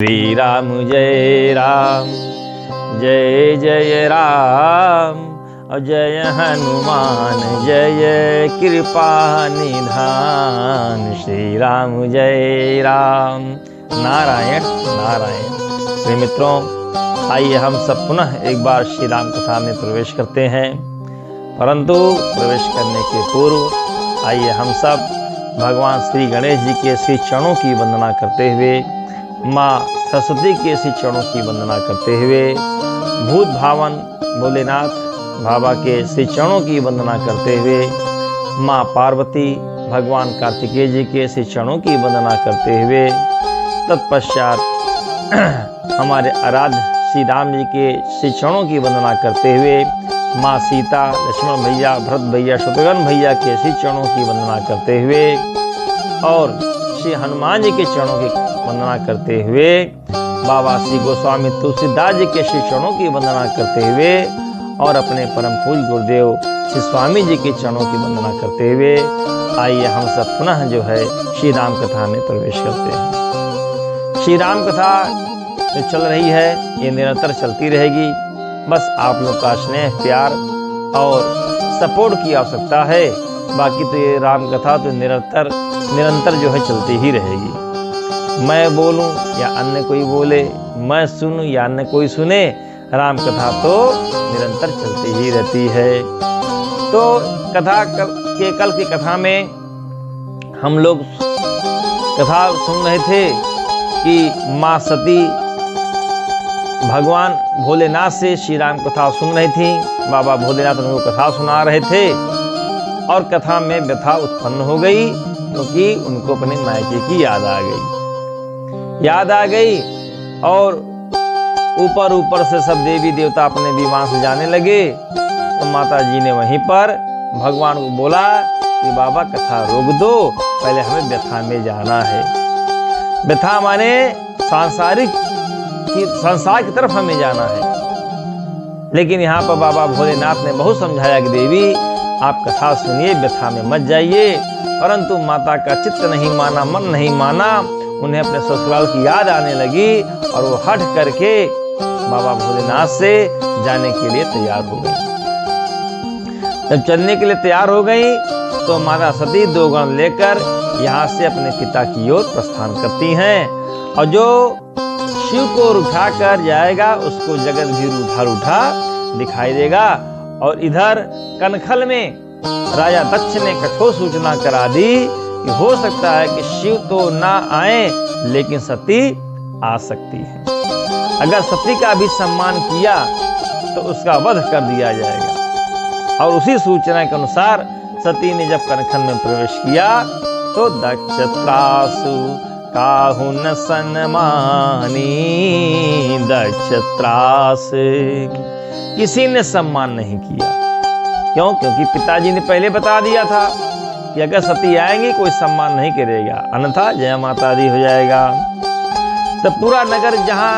श्री राम जय राम, जय जय राम, जय हनुमान जय कृपा निधान। श्री राम जय राम। नारायण नारायण। प्रिय मित्रों, आइए हम सब पुनः एक बार श्री राम कथा में प्रवेश करते हैं। परंतु प्रवेश करने के पूर्व आइए हम सब भगवान श्री गणेश जी के श्री चरणों की वंदना करते हुए, माँ सरस्वती के श्री चरणों की वंदना करते हुए, भूत भावन भोलेनाथ बाबा के श्री चरणों की वंदना करते हुए, माँ पार्वती भगवान कार्तिकेय जी के श्री चरणों की वंदना करते हुए, तत्पश्चात हमारे आराध्य श्री राम जी के श्री चरणों की वंदना करते हुए, माँ सीता, लक्ष्मण भैया, भरत भैया, शत्रुघ्न भैया के श्री चरणों की वंदना करते हुए और श्री हनुमान जी के चरणों की वंदना करते हुए, बाबा श्री गोस्वामी तुलसीदास जी के श्री चरणों की वंदना करते हुए और अपने परम पूज्य गुरुदेव श्री स्वामी जी के चरणों की वंदना करते हुए आइए हम सब पुनः जो है श्री राम कथा में प्रवेश करते हैं। श्री राम कथा जो चल रही है ये निरंतर चलती रहेगी। बस आप लोग का स्नेह, प्यार और सपोर्ट की आवश्यकता है। बाकी तो ये राम कथा तो निरंतर जो है चलती ही रहेगी। मैं बोलूं या अन्य कोई बोले, मैं सुनूं या अन्य कोई सुने, राम कथा तो निरंतर चलती ही रहती है। तो कल की कथा में हम लोग कथा सुन रहे थे कि माँ सती भगवान भोलेनाथ से श्री राम कथा सुन रही थी। बाबा भोलेनाथ उनको कथा सुना रहे थे और कथा में व्यथा उत्पन्न हो गई क्योंकि उनको अपने मायके की याद आ गई और ऊपर से सब देवी देवता अपने विमान से जाने लगे। तो माता जी ने वहीं पर भगवान को बोला कि बाबा कथा रोक दो, पहले हमें व्यथा में जाना है। व्यथा माने संसार की तरफ हमें जाना है। लेकिन यहाँ पर बाबा भोलेनाथ ने बहुत समझाया कि देवी आप कथा सुनिए, व्यथा में मत जाइए। परंतु माता का चित्त नहीं माना, मन नहीं माना। उन्हें अपने ससुराल की याद आने लगी और वो हट करके बाबा भोलेनाथ से जाने के लिए तैयार हो गई। जब चलने के लिए तैयार हो गई तो माता सती 2 गण लेकर यहाँ से अपने पिता की ओर प्रस्थान करती हैं। और जो शिव को उठा कर जाएगा उसको जगत भी रूठा दिखाई देगा। और इधर कनखल में राजा दक्ष ने कठोर सूचना करा दी कि हो सकता है कि शिव तो ना आए लेकिन सती आ सकती है। अगर सती का भी सम्मान किया तो उसका वध कर दिया जाएगा। और उसी सूचना के अनुसार सती ने जब कनखल में प्रवेश किया तो दक्ष त्रासु काहु न सन्मानी। दक्ष त्रास किसी ने सम्मान नहीं किया। क्यों? क्योंकि पिताजी ने पहले बता दिया था कि अगर सती आएंगी कोई सम्मान नहीं करेगा, अन्यथा जय माता दी हो जाएगा। तो पूरा नगर जहां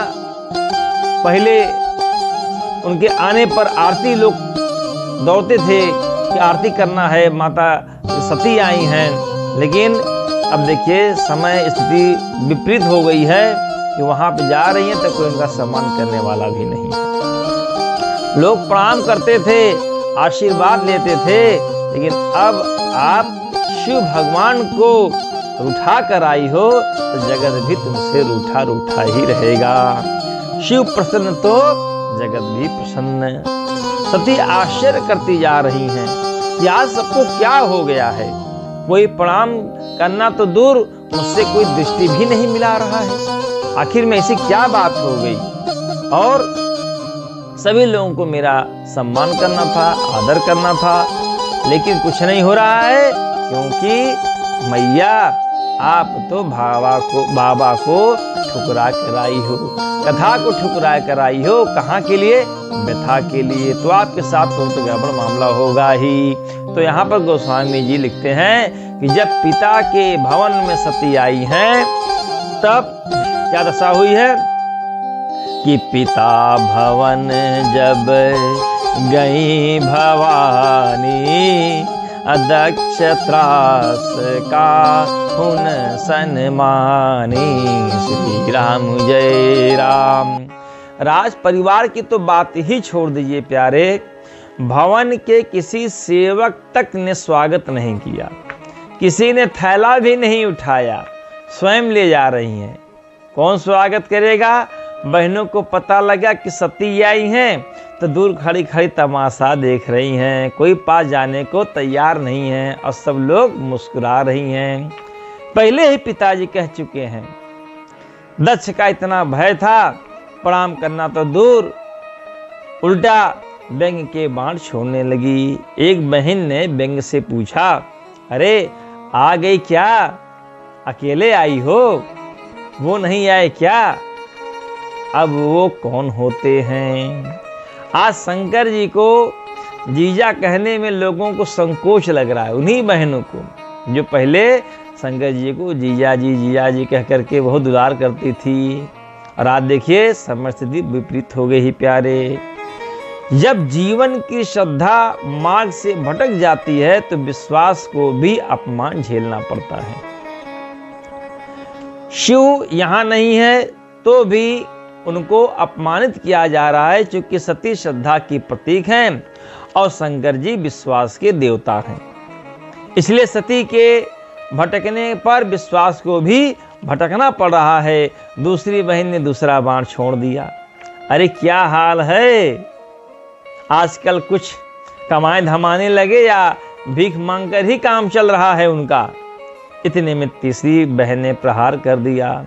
पहले उनके आने पर आरती लोग दौड़ते थे कि आरती करना है, माता सती आई हैं। लेकिन अब देखिए समय स्थिति विपरीत हो गई है कि वहां पे जा रही हैं तो कोई उनका सम्मान करने वाला भी नहीं है। लोग प्रणाम करते थे, आशीर्वाद लेते थे, लेकिन अब आप शिव भगवान को रूठा कर आई हो तो जगत भी तुमसे रूठा ही रहेगा। शिव प्रसन्न तो जगत भी प्रसन्न। सती आश्चर्य करती जा रही हैं कि आज सबको क्या हो गया है। कोई प्रणाम करना तो दूर, मुझसे कोई दृष्टि भी नहीं मिला रहा है। आखिर में ऐसी क्या बात हो गई। और सभी लोगों को मेरा सम्मान करना था, आदर करना था, लेकिन कुछ नहीं हो रहा है क्योंकि मैया आप तो बाबा को ठुकरा कर आई हो, कथा को ठुकरा कर आई हो। कहाँ के लिए? व्यथा के लिए। तो आपके साथ तो गड़बड़ मामला होगा ही। तो यहाँ पर गोस्वामी जी लिखते हैं कि जब पिता के भवन में सती आई हैं तब क्या दशा हुई है कि पिता भवन जब गई भवानी अदक्ष त्रास का हुन सन्मानी। श्री राम जय राम। राज परिवार की तो बात ही छोड़ दीजिए प्यारे, भवन के किसी सेवक तक ने स्वागत नहीं किया, किसी ने थैला भी नहीं उठाया, स्वयं ले जा रही हैं। कौन स्वागत करेगा? बहनों को पता लगा कि सती आई हैं तो दूर खड़ी खड़ी तमाशा देख रही हैं, कोई पास जाने को तैयार नहीं है और सब लोग मुस्कुरा रही हैं। पहले ही पिताजी कह चुके हैं। दक्ष का इतना भय था, प्रणाम करना तो दूर, उल्टा व्यंग के बाण छोड़ने लगी। एक बहन ने व्यंग से पूछा, अरे आ गई क्या? अकेले आई हो? वो नहीं आए क्या? अब वो कौन होते हैं? आज शंकर जी को जीजा कहने में लोगों को संकोच लग रहा है, उन्हीं बहनों को जो पहले शंकर जी को जीजा जी कह करके बहुत दुलार करती थी। और आज देखिए समय स्थिति विपरीत हो गई ही प्यारे। जब जीवन की श्रद्धा मार्ग से भटक जाती है तो विश्वास को भी अपमान झेलना पड़ता है। शिव यहाँ नहीं है तो भी उनको अपमानित किया जा रहा है, क्योंकि सती श्रद्धा की प्रतीक हैं और शंकर जी विश्वास के देवता हैं। इसलिए सती के भटकने पर विश्वास को भी भटकना पड़ रहा है। दूसरी बहन ने दूसरा बाण छोड़ दिया। अरे क्या हाल है, आजकल कुछ कमाए धमाने लगे या भीख मांगकर ही काम चल रहा है उनका। इतने में तीसरी बहन ने प्रहार कर दिया।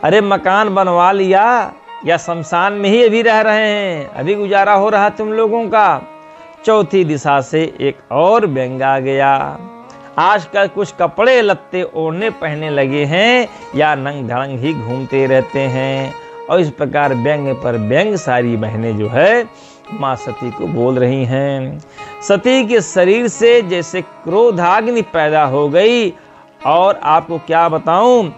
अरे मकान बनवा लिया या शमशान में ही अभी रह रहे हैं, अभी गुजारा हो रहा तुम लोगों का। चौथी दिशा से एक और व्यंग आ गया। आजकल कुछ कपड़े लत्ते ओढ़ने पहनने लगे हैं या नंग धड़ंग ही घूमते रहते हैं। और इस प्रकार व्यंग पर व्यंग सारी बहनें जो है माँ सती को बोल रही हैं। सती के शरीर से जैसे क्रोधाग्नि पैदा हो गई। और आपको क्या बताऊं,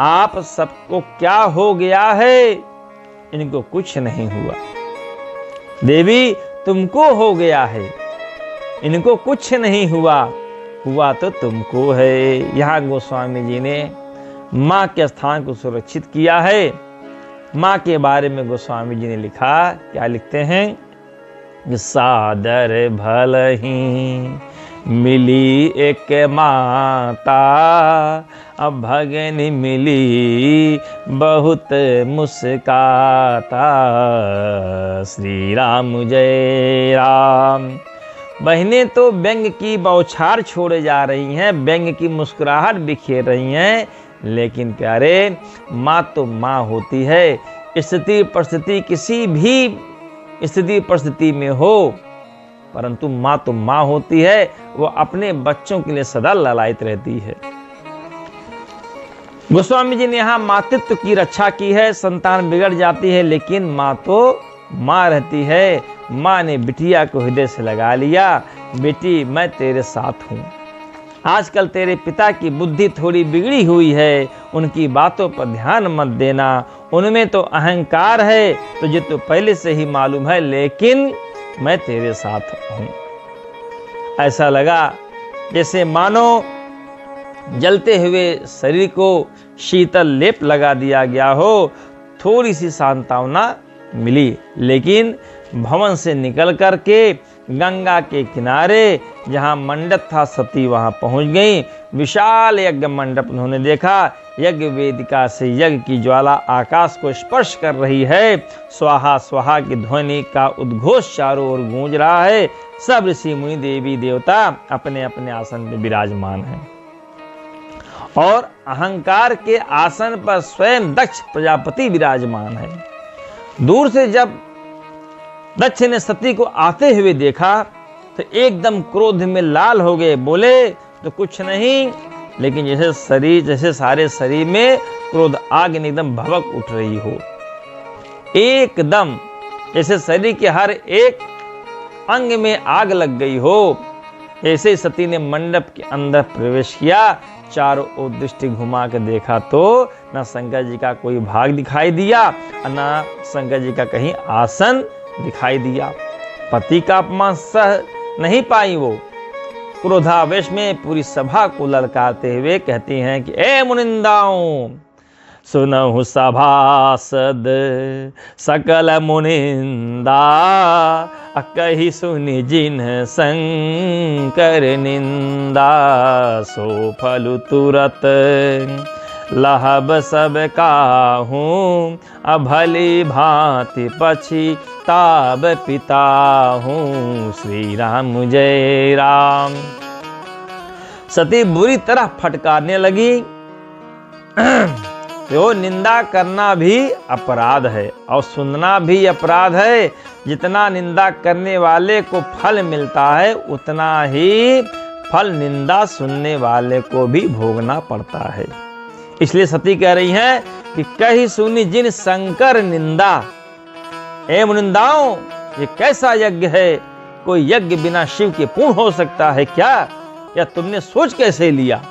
आप सबको क्या हो गया है? इनको कुछ नहीं हुआ। देवी तुमको हो गया है, इनको कुछ नहीं हुआ, हुआ तो तुमको है। यहाँ गोस्वामी जी ने माँ के स्थान को सुरक्षित किया है। माँ के बारे में गोस्वामी जी ने लिखा, क्या लिखते हैं? सादर भलही मिली एक माता, अब भगन मिली बहुत मुस्काता। श्री राम जय राम। बहनें तो व्यंग की बौछार छोड़े जा रही हैं, व्यंग की मुस्कुराहट बिखेर रही हैं, लेकिन प्यारे माँ तो माँ होती है। स्थिति परिस्थिति किसी भी स्थिति परिस्थिति में हो, परंतु माँ तो माँ होती है। वो अपने बच्चों के लिए सदा ललायित रहती है। गोस्वामी जी ने यहाँ मातृत्व की रक्षा की है। संतान बिगड़ जाती है लेकिन माँ तो माँ रहती है। माँ ने बिटिया को हृदय से लगा लिया। बेटी मैं तेरे साथ हूँ। आजकल तेरे पिता की बुद्धि थोड़ी बिगड़ी हुई है, उनकी बातों पर ध्यान मत देना। उनमें तो अहंकार है, तुझे तो पहले से ही मालूम है, लेकिन मैं तेरे साथ हूँ। ऐसा लगा जैसे मानो जलते हुए शरीर को शीतल लेप लगा दिया गया हो। थोड़ी सी सांत्वना मिली, लेकिन भवन से निकल करके गंगा के किनारे जहाँ मंडप था सती वहाँ पहुँच गई। विशाल यज्ञ मंडप उन्होंने देखा। यज्ञ वेदिका से यज्ञ की ज्वाला आकाश को स्पर्श कर रही है। स्वाहा स्वाहा की ध्वनि का उद्घोष चारों ओर गूंज रहा है। सब ऋषि मुनि देवी देवता अपने अपने आसन पर विराजमान हैं और अहंकार के आसन पर स्वयं दक्ष प्रजापति विराजमान है। दूर से जब दक्ष ने सती को आते हुए देखा तो एकदम क्रोध में लाल हो गए। बोले तो कुछ नहीं, लेकिन जैसे सारे शरीर में क्रोध आग एकदम भभक उठ रही हो। एकदम जैसे शरीर के हर एक अंग में आग लग गई हो। ऐसे ही सती ने मंडप के अंदर प्रवेश किया। चारों ओर दृष्टि घुमा के देखा तो न शंकर जी का कोई भाग दिखाई दिया, न शंकर जी का कहीं आसन दिखाई दिया। पति का अपमान सह नहीं पाई वो। क्रोधावेश में पूरी सभा को ललकारते हुए कहती हैं कि ए मुनिंदाओं, सुनहु सभासद सकल मुनिंदा, कही सुनि जिन शंकर निंदा, सो फल तुरत लहब सब काहूँ, भली भांति पछिताब पिताहूँ। श्री राम जय राम। सती बुरी तरह फटकारने लगी। तो निंदा करना भी अपराध है और सुनना भी अपराध है। जितना निंदा करने वाले को फल मिलता है, उतना ही फल निंदा सुनने वाले को भी भोगना पड़ता है। इसलिए सती कह रही हैं कि कही सुनी जिन शंकर निंदा। ए मुनिंदाओं, ये कैसा यज्ञ है? कोई यज्ञ बिना शिव के पूर्ण हो सकता है क्या? या तुमने सोच कैसे लिया?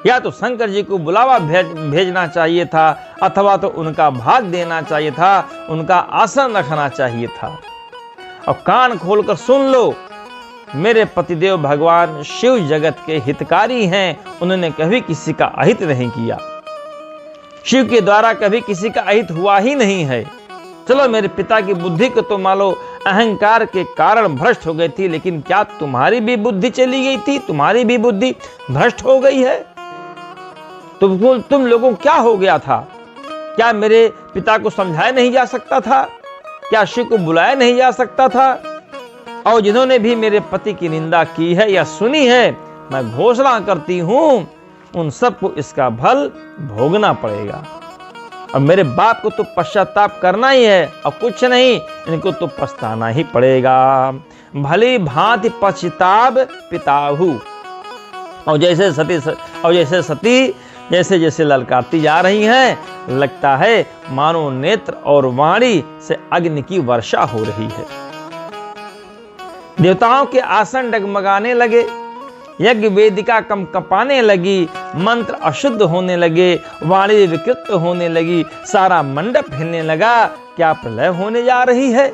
या तो शंकर जी को बुलावा भेजना चाहिए था, अथवा तो उनका भाग देना चाहिए था, उनका आसन रखना चाहिए था। और कान खोलकर सुन लो, मेरे पतिदेव भगवान शिव जगत के हितकारी हैं। उन्होंने कभी किसी का अहित नहीं किया। शिव के द्वारा कभी किसी का अहित हुआ ही नहीं है। चलो, मेरे पिता की बुद्धि को तो मान लो अहंकार के कारण भ्रष्ट हो गई थी, लेकिन क्या तुम्हारी भी बुद्धि चली गई थी? तुम्हारी भी बुद्धि भ्रष्ट हो गई है? तुम लोगों को क्या हो गया था? क्या मेरे पिता को समझाया नहीं जा सकता था? क्या शिव को बुलाया नहीं जा सकता था? और जिन्होंने भी मेरे पति की निंदा की है या सुनी है, मैं घोषणा करती हूं, उन सबको इसका फल भोगना पड़ेगा। अब मेरे बाप को तो पश्चाताप करना ही है और कुछ नहीं, इनको तो पछताना ही पड़ेगा। भली भांति पछताब पिताहू। और जैसे सती जैसे जैसे ललकारती जा रही हैं, लगता है मानो नेत्र और वाणी से अग्नि की वर्षा हो रही है। देवताओं के आसन डगमगाने लगे, यज्ञ वेदिका कंपने लगी, मंत्र अशुद्ध होने लगे, वाणी विकृत होने लगी, सारा मंडप हिलने लगा। क्या प्रलय होने जा रही है?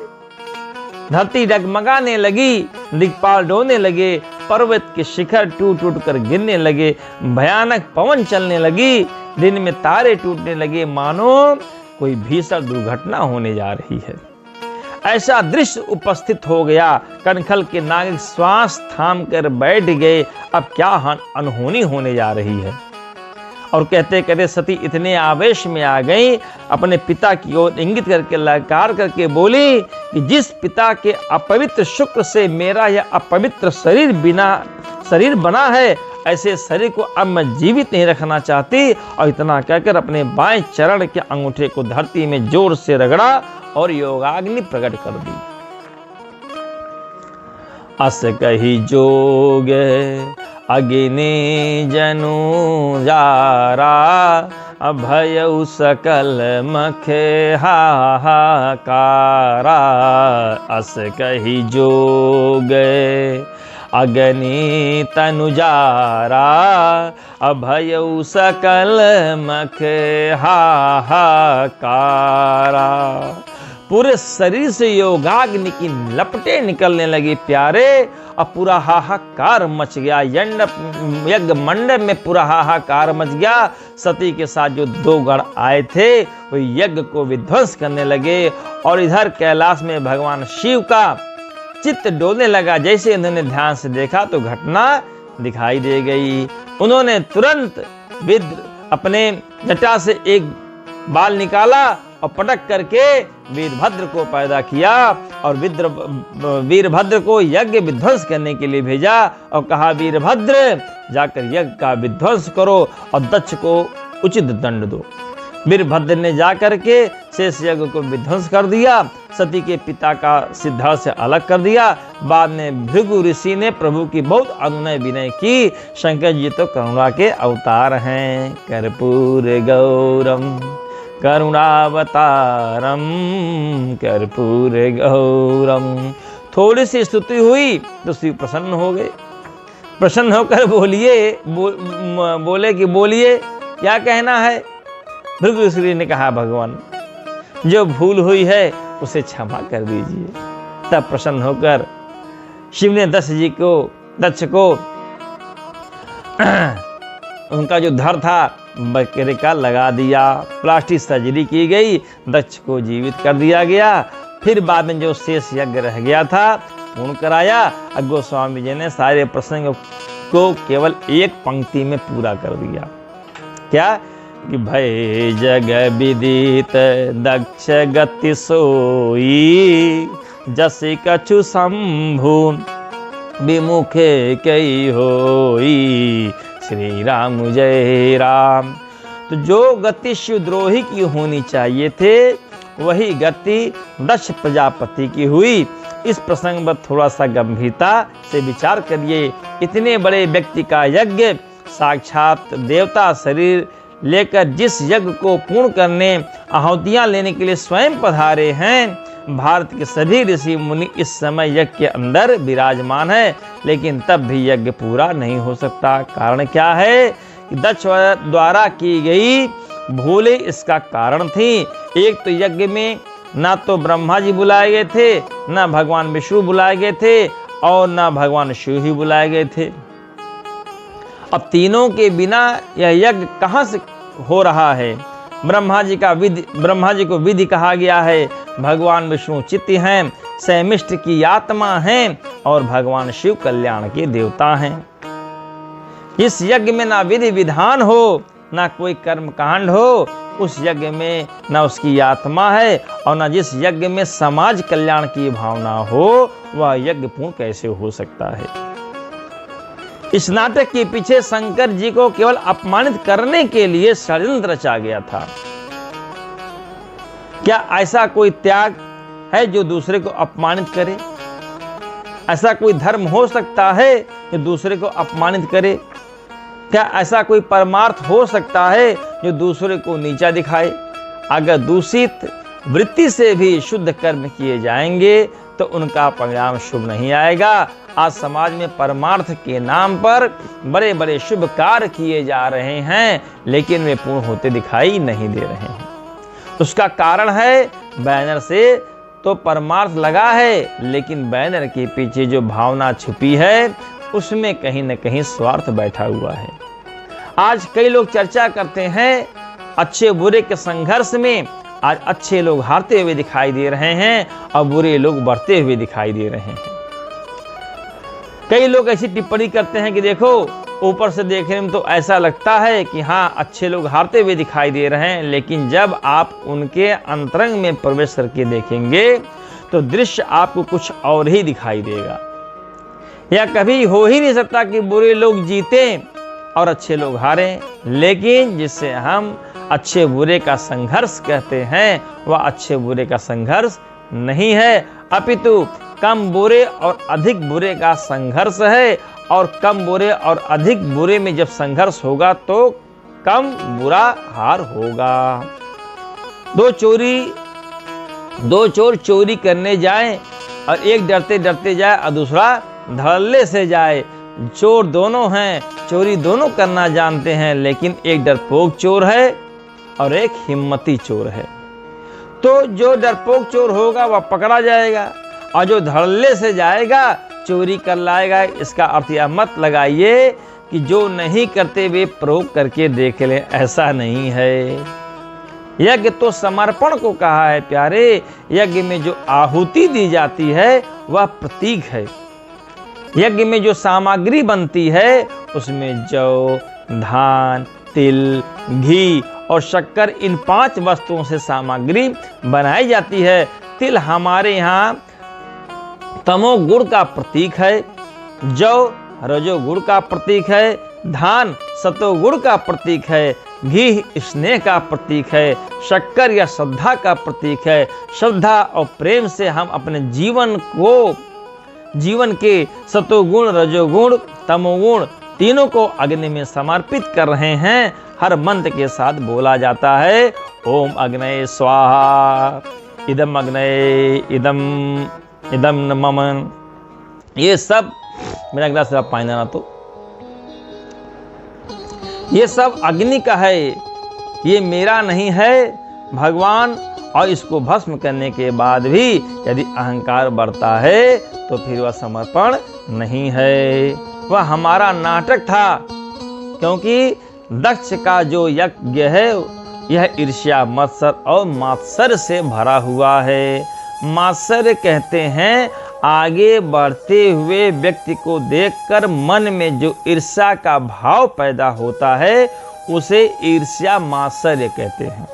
धरती डगमगाने लगी, दिक्पाल डोलने लगे, पर्वत के शिखर टूट टूट कर गिरने लगे, भयानक पवन चलने लगी, दिन में तारे टूटने लगे, मानो कोई भीषण दुर्घटना होने जा रही है। ऐसा दृश्य उपस्थित हो गया। कनखल के नाग श्वास थाम कर बैठ गए। अब क्या अनहोनी होने जा रही है? और कहते कहते सती इतने आवेश में आ गई, अपने पिता की ओर इंगित करके ललकार करके बोली कि जिस पिता के अपवित्र शुक्र से मेरा यह अपवित्र शरीर बना है, ऐसे शरीर को अब मैं जीवित नहीं रखना चाहती। और इतना कहकर अपने बाएं चरण के अंगूठे को धरती में जोर से रगड़ा और योगाग्नि प्रकट कर दी। अस कही जोग अग्नि जनु जारा, अभयउ सकल मखे हाहाकारा। अस कही जोग अग्नि तनुजारा, अभयउ सकल मखे हाहाकारा। पूरे शरीर से योगाग्नि की लपटें निकलने लगी प्यारे, और पूरा हाहाकार मच गया। यज्ञ मंडप में पूरा हाहाकार मच गया। सती के साथ जो दो गण आए थे, वो यज्ञ को विध्वंस करने लगे। और इधर कैलाश में भगवान शिव का चित्त डोलने लगा। जैसे उन्होंने ध्यान से देखा तो घटना दिखाई दे गई। उन्होंने तुरंत अपने जटा से एक बाल निकाला और पटक करके वीरभद्र को पैदा किया, और वीरभद्र को यज्ञ विध्वंस करने के लिए भेजा और कहा, वीरभद्र जाकर यज्ञ का विध्वंस करो और दक्ष को उचित दंड दो। वीरभद्र ने जाकर के शेष यज्ञ को विध्वंस कर दिया, सती के पिता का सिद्धार्थ से अलग कर दिया। बाद में भृगु ऋषि ने प्रभु की बहुत अनुनय विनय की। शंकर जी तो करुणा के अवतार हैं। कर्पूर गौरम करुणावतारम, कर्पूर गौरम। थोड़ी सी स्तुति हुई तो शिव प्रसन्न हो गए। प्रसन्न होकर बोले कि बोलिए क्या कहना है। भृगु ऋषि ने कहा, भगवान जो भूल हुई है उसे क्षमा कर दीजिए। तब प्रसन्न होकर शिव ने दक्ष जी को दक्ष को उनका जो धड़ था बकरे का लगा दिया, प्लास्टिक सर्जरी की गई, दक्ष को जीवित कर दिया गया। फिर बाद में जो शेष यज्ञ रह गया था पूर्ण कराया। अब गोस्वामी जी ने सारे प्रसंग को केवल एक पंक्ति में पूरा कर दिया। क्या कि भय जग विदित दक्ष गति सोई, जसि कछु शंभु विमुखे कई होई, श्री राम जय राम। तो जो गति शिवद्रोही की होनी चाहिए थे वही गति दक्ष प्रजापति की हुई। इस प्रसंग पर थोड़ा सा गंभीरता से विचार करिए। इतने बड़े व्यक्ति का यज्ञ, साक्षात देवता शरीर लेकर जिस यज्ञ को पूर्ण करने आहुतियां लेने के लिए स्वयं पधारे हैं, भारत के सभी ऋषि मुनि इस समय यज्ञ के अंदर विराजमान है, लेकिन तब भी यज्ञ पूरा नहीं हो सकता। कारण क्या है कि दक्ष द्वारा की गई भूलें इसका कारण थी। एक तो यज्ञ में ना तो ब्रह्मा जी बुलाए गए थे, ना भगवान विष्णु बुलाए गए थे, और ना भगवान शिव ही बुलाए गए थे। अब तीनों के बिना यह यज्ञ कहाँ से हो रहा है? ब्रह्मा जी को विधि कहा गया है, भगवान विष्णु चित्त हैं, सैमिष्ट की आत्मा हैं, और भगवान शिव कल्याण के देवता हैं। इस यज्ञ में ना विधि विधान हो, ना कोई कर्म कांड हो, उस यज्ञ में ना उसकी आत्मा है, और ना जिस यज्ञ में समाज कल्याण की भावना हो, वह यज्ञ पूर्ण कैसे हो सकता है? इस नाटक के पीछे शंकर जी को केवल अपमानित करने के लिए षड्यंत्र रचा गया था। क्या ऐसा कोई त्याग है जो दूसरे को अपमानित करे? ऐसा कोई धर्म हो सकता है जो दूसरे को अपमानित करे? क्या ऐसा कोई परमार्थ हो सकता है जो दूसरे को नीचा दिखाए? अगर दूषित वृत्ति से भी शुद्ध कर्म किए जाएंगे तो उनका परिणाम शुभ नहीं आएगा। आज समाज में परमार्थ के नाम पर बड़े बड़े शुभ कार्य किए जा रहे हैं, लेकिन वे पूर्ण होते दिखाई नहीं दे रहे हैं। उसका कारण है बैनर से तो परमार्थ लगा है, लेकिन बैनर के पीछे जो भावना छुपी है उसमें कहीं न कहीं स्वार्थ बैठा हुआ है। आज कई लोग चर्चा करते हैं अच्छे बुरे के संघर्ष में। आज अच्छे लोग हारते हुए दिखाई दे रहे हैं और बुरे लोग बढ़ते हुए दिखाई दे रहे हैं। कई लोग ऐसी टिप्पणी करते हैं कि देखो, ऊपर से देखने में तो ऐसा लगता है कि हाँ अच्छे लोग हारते हुए दिखाई दे रहे हैं, लेकिन जब आप उनके अंतरंग में प्रवेश करके देखेंगे तो दृश्य आपको कुछ और ही दिखाई देगा। या कभी हो ही नहीं सकता कि बुरे लोग जीते और अच्छे लोग हारें, लेकिन जिससे हम अच्छे बुरे का संघर्ष कहते हैं वह अच्छे बुरे का संघर्ष नहीं है, अपितु कम बुरे और अधिक बुरे का संघर्ष है। और कम बुरे और अधिक बुरे में जब संघर्ष होगा तो कम बुरा हार होगा। दो चोर चोरी करने जाएं और एक डरते डरते जाए और दूसरा धड़ल्ले से जाए। चोर दोनों हैं, चोरी दोनों करना जानते हैं, लेकिन एक डरपोक चोर है और एक हिम्मती चोर है। तो जो डरपोक चोर होगा वह पकड़ा जाएगा, और जो धड़ल्ले से जाएगा चोरी कर लाएगा। इसका अर्थ यह मत लगाइए कि जो नहीं करते वे प्रयोग करके देख लें, ऐसा नहीं है। यज्ञ तो समर्पण को कहा है प्यारे। यज्ञ में जो आहुति दी जाती है वह प्रतीक है। यज्ञ में जो सामग्री बनती है उसमें जौ, धान, तिल, घी और शक्कर, इन 5 वस्तुओं से सामग्री बनाई जाती है। तिल हमारे यहाँ तमोगुण का प्रतीक है, जौ रजोगुण का प्रतीक है, धान सतोगुण का प्रतीक है, घी स्नेह का प्रतीक है, शक्कर या श्रद्धा का प्रतीक है। श्रद्धा और प्रेम से हम अपने जीवन के सतोगुण, रजोगुण, तमोगुण तीनों को अग्नि में समर्पित कर रहे हैं। हर मंत्र के साथ बोला जाता है ओम अग्नये स्वाहा, इदम अग्नये, इदम नमः। ये सब मेरा गिलास से आप पानी ना तो ये सब अग्नि का है, ये मेरा नहीं है। भगवान और इसको भस्म करने के बाद भी यदि अहंकार बढ़ता है तो फिर वह समर्पण नहीं है, वह हमारा नाटक था। क्योंकि दक्ष का जो यज्ञ है यह ईर्ष्या, मत्सर और मात्सर्य से भरा हुआ है। मात्सर्य कहते हैं आगे बढ़ते हुए व्यक्ति को देखकर मन में जो ईर्ष्या का भाव पैदा होता है उसे ईर्ष्या मात्सर्य कहते हैं।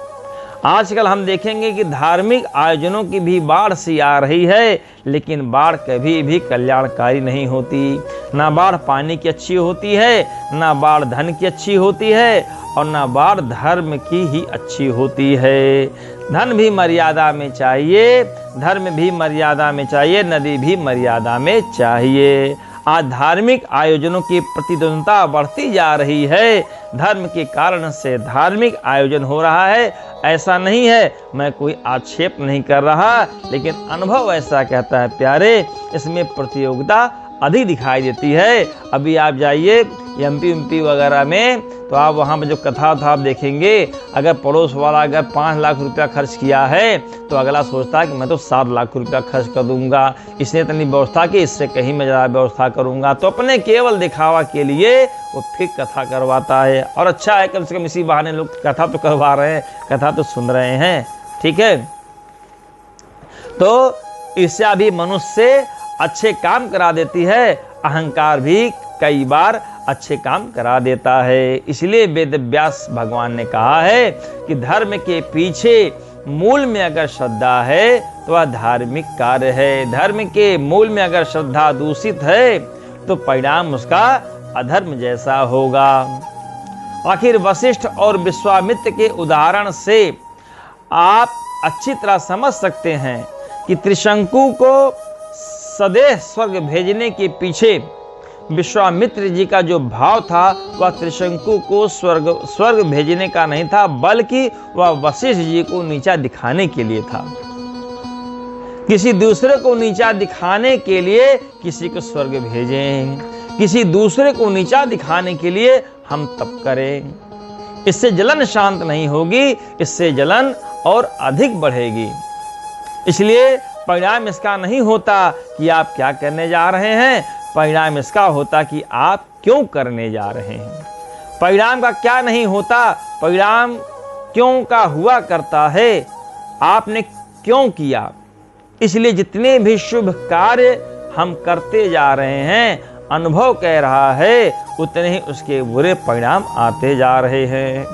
आजकल हम देखेंगे कि धार्मिक आयोजनों की भी बाढ़ सी आ रही है, लेकिन बाढ़ कभी भी कल्याणकारी नहीं होती। ना बाढ़ पानी की अच्छी होती है, ना बाढ़ धन की अच्छी होती है, और ना बाढ़ धर्म की ही अच्छी होती है। धन भी मर्यादा में चाहिए, धर्म भी मर्यादा में चाहिए, नदी भी मर्यादा में चाहिए। आज धार्मिक आयोजनों की प्रतिद्वंदता बढ़ती जा रही है, धर्म के कारण से धार्मिक आयोजन हो रहा है। ऐसा नहीं है, मैं कोई आक्षेप नहीं कर रहा, लेकिन अनुभव ऐसा कहता है प्यारे, इसमें प्रतियोगिता अधिक दिखाई देती है। अभी आप जाइए एमपी वगैरह में तो आप वहाँ पर जो कथा था आप देखेंगे, अगर पड़ोस वाला अगर 5 लाख रुपया खर्च किया है तो अगला सोचता है कि मैं तो 7 लाख रुपया खर्च कर दूंगा, इसने इतनी व्यवस्था की, इससे कहीं मैं ज़्यादा व्यवस्था करूंगा। तो अपने केवल दिखावा के लिए वो फिर कथा करवाता है। और अच्छा है कम से कम इसी बहाने लोग कथा तो करवा रहे हैं, कथा तो सुन रहे हैं, ठीक है। तो ईर्ष्या भी मनुष्य से अच्छे काम करा देती है, अहंकार भी कई बार अच्छे काम करा देता है। इसलिए वेद व्यास भगवान ने कहा है कि धर्म के पीछे मूल में अगर श्रद्धा है तो वह धार्मिक कार्य है। धर्म के मूल में अगर श्रद्धा दूषित है तो परिणाम उसका अधर्म जैसा होगा। आखिर वशिष्ठ और विश्वामित्र के उदाहरण से आप अच्छी तरह समझ सकते हैं कि त्रिशंकु को सदैव स्वर्ग भेजने के पीछे विश्वामित्र जी का जो भाव था वह त्रिशंकु को स्वर्ग भेजने का नहीं था, बल्कि वह वशिष्ठ जी को नीचा दिखाने के लिए था। किसी दूसरे को नीचा दिखाने के लिए किसी को स्वर्ग भेजें, किसी दूसरे को नीचा दिखाने के लिए हम तप करें। इससे जलन शांत नहीं होगी, इससे जलन और अधिक बढ़ेगी। इसलिए परिणाम इसका नहीं होता कि आप क्या करने जा रहे हैं, परिणाम इसका होता कि आप क्यों करने जा रहे हैं। परिणाम का क्या नहीं होता, परिणाम क्यों का हुआ करता है, आपने क्यों किया। इसलिए जितने भी शुभ कार्य हम करते जा रहे हैं, अनुभव कह रहा है उतने ही उसके बुरे परिणाम आते जा रहे हैं।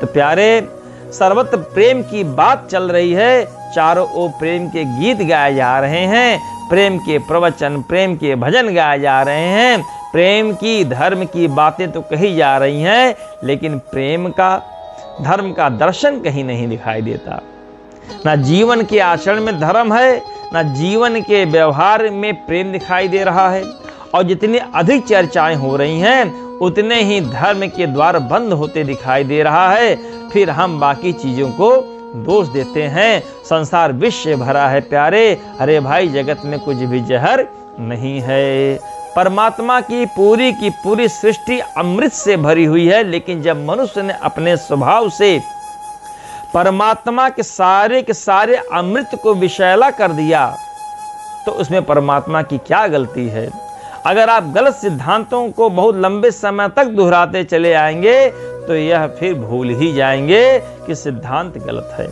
तो प्यारे, सर्वत्र प्रेम की बात चल रही है, चारों ओर प्रेम के गीत गाए जा रहे हैं, प्रेम के प्रवचन, प्रेम के भजन गाए जा रहे हैं, प्रेम की धर्म की बातें तो कही जा रही हैं, लेकिन प्रेम का धर्म का दर्शन कहीं नहीं दिखाई देता। ना जीवन के आचरण में धर्म है, ना जीवन के व्यवहार में प्रेम दिखाई दे रहा है। और जितनी अधिक चर्चाएं हो रही हैं उतने ही धर्म के द्वार बंद होते दिखाई दे रहा है। फिर हम बाकी चीजों को दोष देते हैं। संसार विष से भरा है प्यारे, अरे भाई जगत में कुछ भी जहर नहीं है। परमात्मा की पूरी सृष्टि अमृत से भरी हुई है, लेकिन जब मनुष्य ने अपने स्वभाव से परमात्मा के सारे अमृत को विषैला कर दिया तो उसमें परमात्मा की क्या गलती है। अगर आप गलत सिद्धांतों को बहुत लंबे समय तक दोहराते चले आएंगे तो यह फिर भूल ही जाएंगे कि सिद्धांत गलत है।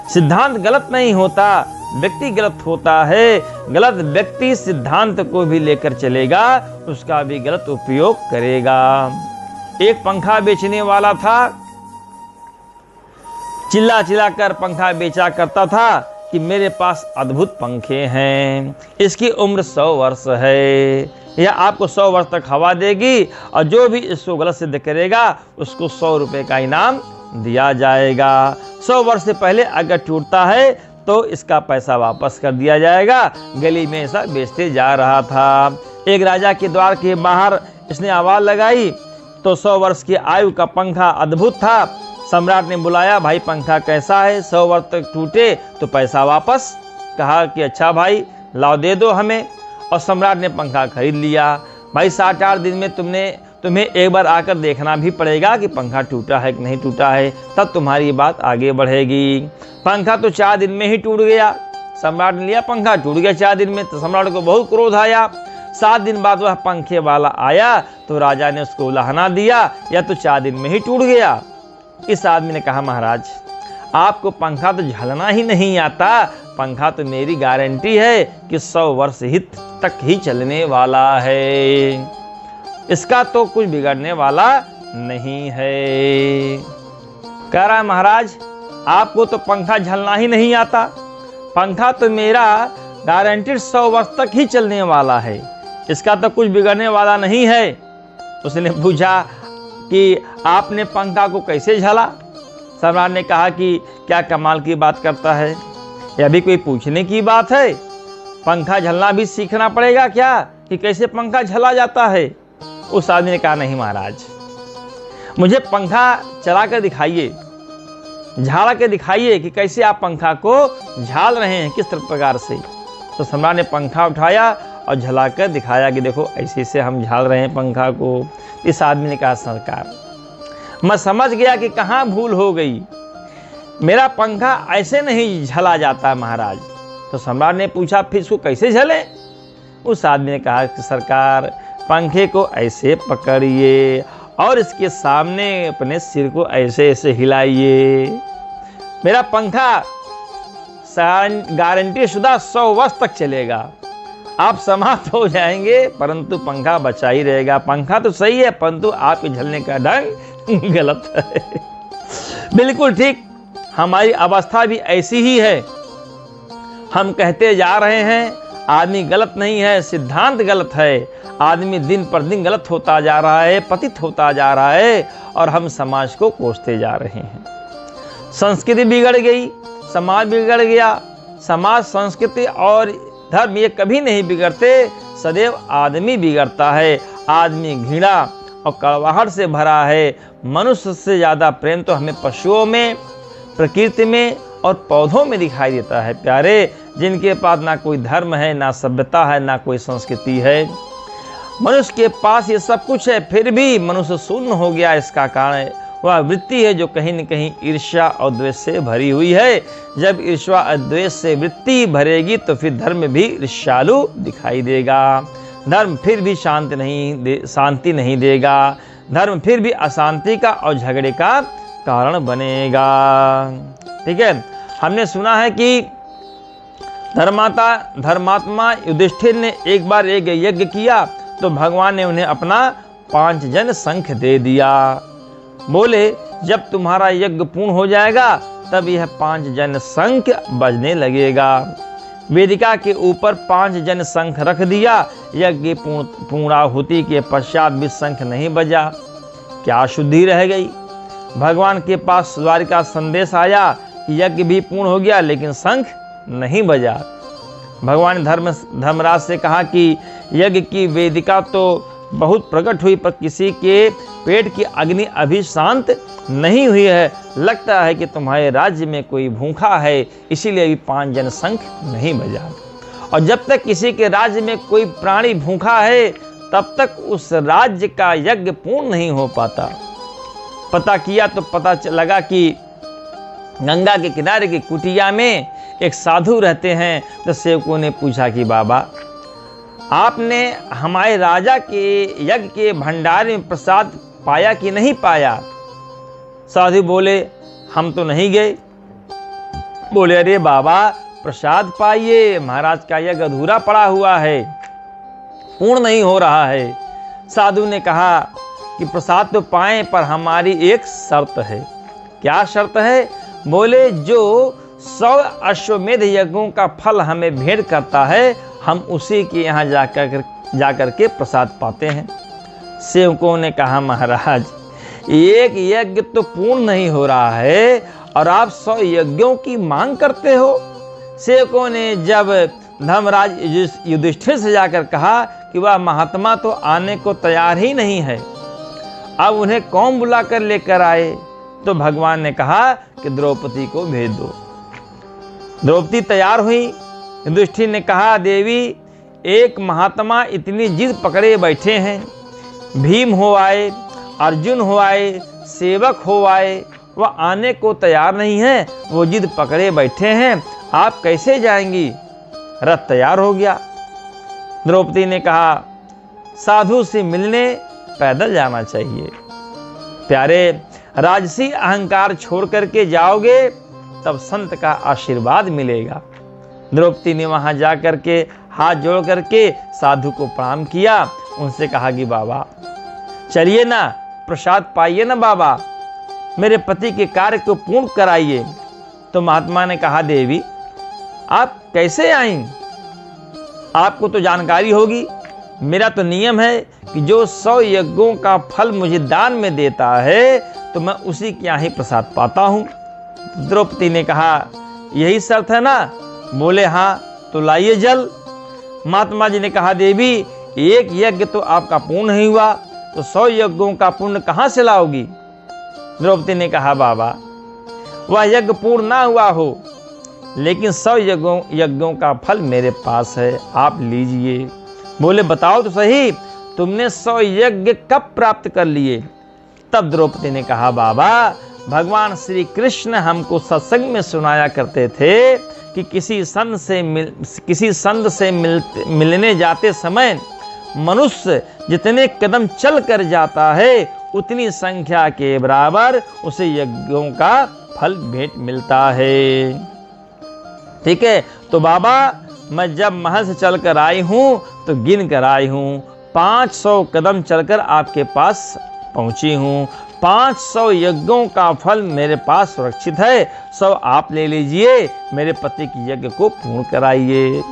सिद्धांत गलत नहीं होता, व्यक्ति गलत होता है। गलत व्यक्ति सिद्धांत को भी लेकर चलेगा, उसका भी गलत उपयोग करेगा। एक पंखा बेचने वाला था, चिल्ला चिल्ला कर पंखा बेचा करता था कि मेरे पास अद्भुत पंखे हैं, इसकी उम्र 100 वर्ष है, यह आपको 100 वर्ष तक हवा देगी और जो भी इसको गलत सिद्ध करेगा उसको 100 रुपए का इनाम दिया जाएगा। 100 वर्ष से पहले अगर टूटता है तो इसका पैसा वापस कर दिया जाएगा। गली में ऐसा बेचते जा रहा था। एक राजा के द्वार के बाहर इसने आवाज लगाई तो 100 वर्ष की आयु का पंखा अद्भुत था। सम्राट ने बुलाया, भाई पंखा कैसा है, 100 वर्ष तक टूटे तो पैसा वापस। कहा कि अच्छा भाई लाओ दे दो हमें। और सम्राट ने पंखा खरीद लिया। भाई 7-8 दिन में तुमने तुम्हें एक बार आकर देखना भी पड़ेगा कि पंखा टूटा है कि नहीं टूटा है, तब तुम्हारी बात आगे बढ़ेगी। पंखा तो 4 दिन में ही टूट गया। सम्राट ने लिया, पंखा टूट गया 4 दिन में। तो सम्राट को बहुत क्रोध आया। 7 दिन बाद वह पंखे वाला आया तो राजा ने उसको उलाहना दिया, या तो 4 दिन में ही टूट गया। इस आदमी ने कहा, महाराज आपको पंखा तो झलना ही नहीं आता, पंखा तो मेरी गारंटी है कि 100 वर्ष तक ही चलने वाला है, इसका तो कुछ बिगड़ने वाला नहीं है। कह रहा है, महाराज आपको तो पंखा झलना ही नहीं आता, पंखा तो मेरा गारंटी 100 वर्ष तक ही चलने वाला है, इसका तो कुछ बिगड़ने वाला नहीं है। उसने पूछा कि आपने पंखा को कैसे झला? सम्राट ने कहा कि क्या कमाल की बात करता है, यह भी कोई पूछने की बात है? पंखा झलना भी सीखना पड़ेगा क्या कि कैसे पंखा झला जाता है? उस आदमी ने कहा, नहीं महाराज, मुझे पंखा चला कर दिखाइए, झाड़ के दिखाइए कि कैसे आप पंखा को झाल रहे हैं, किस प्रकार से। तो सम्राट ने पंखा उठाया और झलाकर दिखाया कि देखो ऐसे से हम झाल रहे हैं पंखा को। इस आदमी ने कहा, सरकार मैं समझ गया कि कहाँ भूल हो गई, मेरा पंखा ऐसे नहीं झला जाता महाराज। तो सम्राट ने पूछा, फिर इसको कैसे झले? उस आदमी ने कहा कि सरकार पंखे को ऐसे पकड़िए और इसके सामने अपने सिर को ऐसे ऐसे हिलाइए, मेरा पंखा गारंटी शुदा 100 वर्ष तक चलेगा। आप समाप्त हो जाएंगे परंतु पंखा बचा ही रहेगा। पंखा तो सही है परंतु आपके झलने का ढंग गलत है। बिल्कुल ठीक, हमारी अवस्था भी ऐसी ही है। हम कहते जा रहे हैं आदमी गलत नहीं है, सिद्धांत गलत है। आदमी दिन पर दिन गलत होता जा रहा है, पतित होता जा रहा है और हम समाज को कोसते जा रहे हैं। संस्कृति बिगड़ गई, समाज बिगड़ गया। समाज, संस्कृति और धर्म ये कभी नहीं बिगड़ते, सदैव आदमी बिगड़ता है। आदमी घृणा और कड़वाहट से भरा है। मनुष्य से ज़्यादा प्रेम तो हमें पशुओं में, प्रकृति में और पौधों में दिखाई देता है। प्यारे, जिनके पास ना कोई धर्म है, ना सभ्यता है, ना कोई संस्कृति है। मनुष्य के पास ये सब कुछ है फिर भी मनुष्य शून्य हो गया। इसका कारण वह वृत्ति है जो कहीं न कहीं ईर्ष्या और द्वेष से भरी हुई है। जब ईर्ष्या और द्वेष से वृत्ति भरेगी तो फिर धर्म भी ईर्ष्यालु दिखाई देगा। धर्म फिर भी शांति नहीं देगा। धर्म फिर भी अशांति का और झगड़े का कारण बनेगा। ठीक है, हमने सुना है कि धर्मात्मा युधिष्ठिर ने एक बार एक यज्ञ किया तो भगवान ने उन्हें अपना 5 जन शंख दे दिया। बोले, जब तुम्हारा यज्ञ पूर्ण हो जाएगा तब यह 5 जन शंख बजने लगेगा। वेदिका के ऊपर 5 जन शंख रख दिया। यज्ञ पूर्णाहुति के पश्चात भी शंख नहीं बजा। क्या शुद्धि रह गई? भगवान के पास द्वारिका संदेश आया कि यज्ञ भी पूर्ण हो गया लेकिन शंख नहीं बजा। भगवान ने धर्मराज से कहा कि यज्ञ की वेदिका तो बहुत प्रकट हुई पर किसी के पेट की अग्नि अभी शांत नहीं हुई है। लगता है कि तुम्हारे राज्य में कोई भूखा है, इसीलिए अभी 5 जन शंख नहीं बजा। और जब तक किसी के राज्य में कोई प्राणी भूखा है तब तक उस राज्य का यज्ञ पूर्ण नहीं हो पाता। पता किया तो पता लगा कि गंगा के किनारे की कुटिया में एक साधु रहते हैं। तो सेवकों ने पूछा कि बाबा, आपने हमारे राजा के यज्ञ के भंडार में प्रसाद पाया कि नहीं पाया? साधु बोले, हम तो नहीं गए। बोले, अरे बाबा प्रसाद पाइए, महाराज का यज्ञ अधूरा पड़ा हुआ है, पूर्ण नहीं हो रहा है। साधु ने कहा कि प्रसाद तो पाएं पर हमारी एक शर्त है। क्या शर्त है? बोले, जो 100 अश्वमेध यज्ञों का फल हमें भेंट करता है हम उसी के यहाँ जाकर के प्रसाद पाते हैं। सेवकों ने कहा, महाराज एक यज्ञ तो पूर्ण नहीं हो रहा है और आप 100 यज्ञों की मांग करते हो। सेवकों ने जब धर्मराज युधिष्ठिर से जाकर कहा कि वह महात्मा तो आने को तैयार ही नहीं है, अब उन्हें कौन बुला कर लेकर आए? तो भगवान ने कहा कि द्रौपदी को भेज दो। द्रौपदी तैयार हुई। युधिष्ठिर ने कहा, देवी एक महात्मा इतनी जिद पकड़े बैठे हैं भीम हो आए, अर्जुन हो आए, सेवक हो आए, वह आने को तैयार नहीं है, वो जिद पकड़े बैठे हैं, आप कैसे जाएंगी? रथ तैयार हो गया। द्रौपदी ने कहा, साधु से मिलने पैदल जाना चाहिए। प्यारे, राजसी अहंकार छोड़ करके जाओगे तब संत का आशीर्वाद मिलेगा। द्रौपदी ने वहां जा करके हाथ जोड़ करके साधु को प्रणाम किया, उनसे कहा कि बाबा चलिए ना, प्रसाद पाइए ना बाबा, मेरे पति के कार्य को पूर्ण कराइए। तो महात्मा ने कहा, देवी आप कैसे आईं? आपको तो जानकारी होगी, मेरा तो नियम है कि जो 100 यज्ञों का फल मुझे दान में देता है तो मैं उसी के यहाँ ही प्रसाद पाता हूँ। द्रौपदी ने कहा, यही शर्त है ना? बोले हाँ, तो लाइए जल। महात्मा जी ने कहा, देवी एक यज्ञ तो आपका पूर्ण नहीं हुआ, तो 100 यज्ञों का पुण्य कहाँ से लाओगी? द्रौपदी ने कहा, बाबा वह यज्ञ पूर्ण ना हुआ हो, लेकिन 100 यज्ञों का फल मेरे पास है, आप लीजिए। बोले बताओ तो सही, तुमने 100 यज्ञ कब प्राप्त कर लिए? तब द्रौपदी ने कहा, बाबा भगवान श्री कृष्ण हमको सत्संग में सुनाया करते थे कि किसी संत से मिलने जाते समय मनुष्य जितने कदम चल कर जाता है उतनी संख्या के बराबर उसे यज्ञों का फल भेंट मिलता है। ठीक है, तो बाबा मैं जब महल से चल कर आई हूँ तो गिन कर आई हूँ, 500 कदम चलकर आपके पास पहुँची हूँ। 500 यज्ञों का फल मेरे पास सुरक्षित है, 100 आप ले लीजिए, मेरे पति की यज्ञ को पूर्ण कराइए।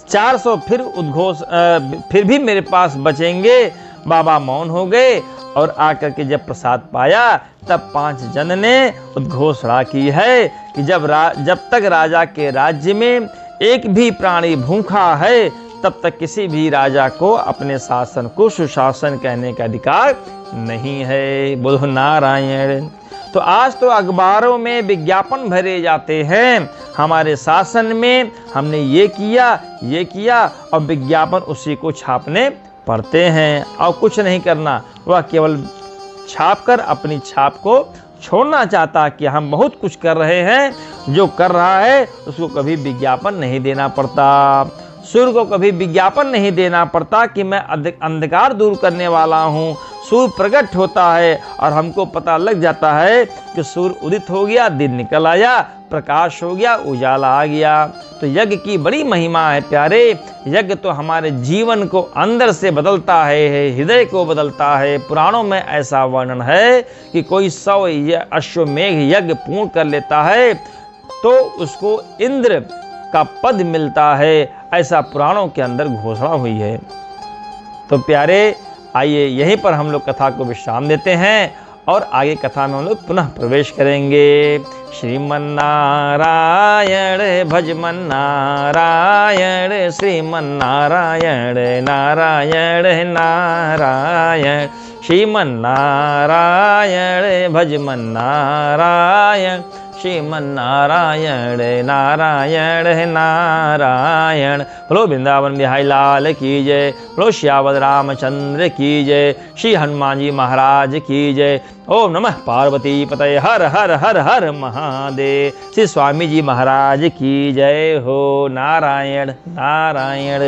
400 फिर भी मेरे पास बचेंगे। बाबा मौन हो गए और आकर के जब प्रसाद पाया तब 5 जन ने उद्घोषणा की है कि जब तक राजा के राज्य में एक भी प्राणी भूखा है तब तक किसी भी राजा को अपने शासन को सुशासन कहने का अधिकार नहीं है। बोलो नारायण। तो आज तो अखबारों में विज्ञापन भरे जाते हैं, हमारे शासन में हमने ये किया और विज्ञापन उसी को छापने पड़ते हैं और कुछ नहीं करना, वह केवल छाप कर अपनी छाप को छोड़ना चाहता कि हम बहुत कुछ कर रहे हैं। जो कर रहा है उसको कभी विज्ञापन नहीं देना पड़ता, सूर्य को कभी विज्ञापन नहीं देना पड़ता कि मैं अंधकार दूर करने वाला हूँ। सूर्य प्रकट होता है और हमको पता लग जाता है कि सूर्य उदित हो गया, दिन निकल आया, प्रकाश हो गया, उजाला आ गया। तो यज्ञ की बड़ी महिमा है प्यारे। यज्ञ तो हमारे जीवन को अंदर से बदलता है, हृदय को बदलता है। पुराणों में ऐसा वर्णन है कि कोई 100 अश्वमेघ यज्ञ पूर्ण कर लेता है तो उसको इंद्र का पद मिलता है, ऐसा पुराणों के अंदर घोषणा हुई है। तो प्यारे आइए यहीं पर हम लोग कथा को विश्राम देते हैं और आगे कथा में हम लोग पुनः प्रवेश करेंगे। श्रीमन्नारायण भजमन नारायण, श्रीमन्नारायण नारायण नारायण, श्रीमन्नारायण भजमन नारायण, श्रीमन्नारायण नारायण नारायण। बोलो वृंदावन बिहारी लाल की जय, बोलो श्यावल रामचंद्र की जय, श्री हनुमान जी महाराज की जय। ओम नमः पार्वती पतये, हर हर हर हर महादेव। श्री स्वामी जी महाराज की जय हो। नारायण नारायण।